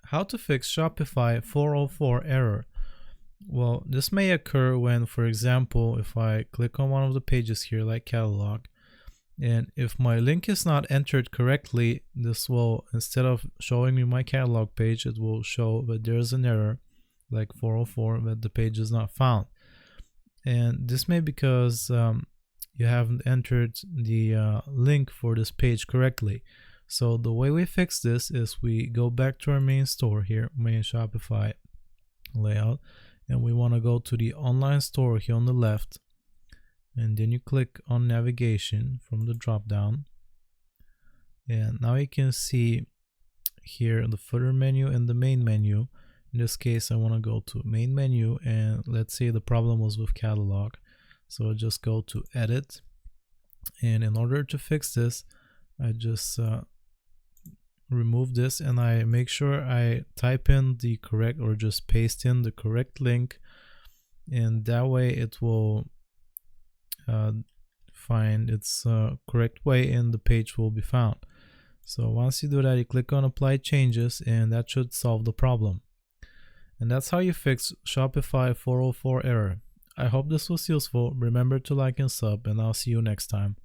How to fix Shopify 404 error. Well, this may occur when, for example, if I click on one of the pages here like catalog, and if my link is not entered correctly, this will, instead of showing me my catalog page, it will show that there's an error like 404, that the page is not found. And this may be because you haven't entered the link for this page correctly. So the way we fix this is we go back to our main store here, main Shopify layout, and we want to go to the online store here on the left, and then you click on navigation from the drop down, and now you can see here the footer menu and the main menu. In this case, I want to go to main menu, and let's say the problem was with catalog, so I just go to edit, and in order to fix this, I just remove this, and I make sure I type in the correct, or just paste in the correct link, and that way it will find its correct way and the page will be found. So once you do that, you click on apply changes, and that should solve the problem. And that's how you fix Shopify 404 error. I hope this was useful. Remember to like and sub, and I'll see you next time.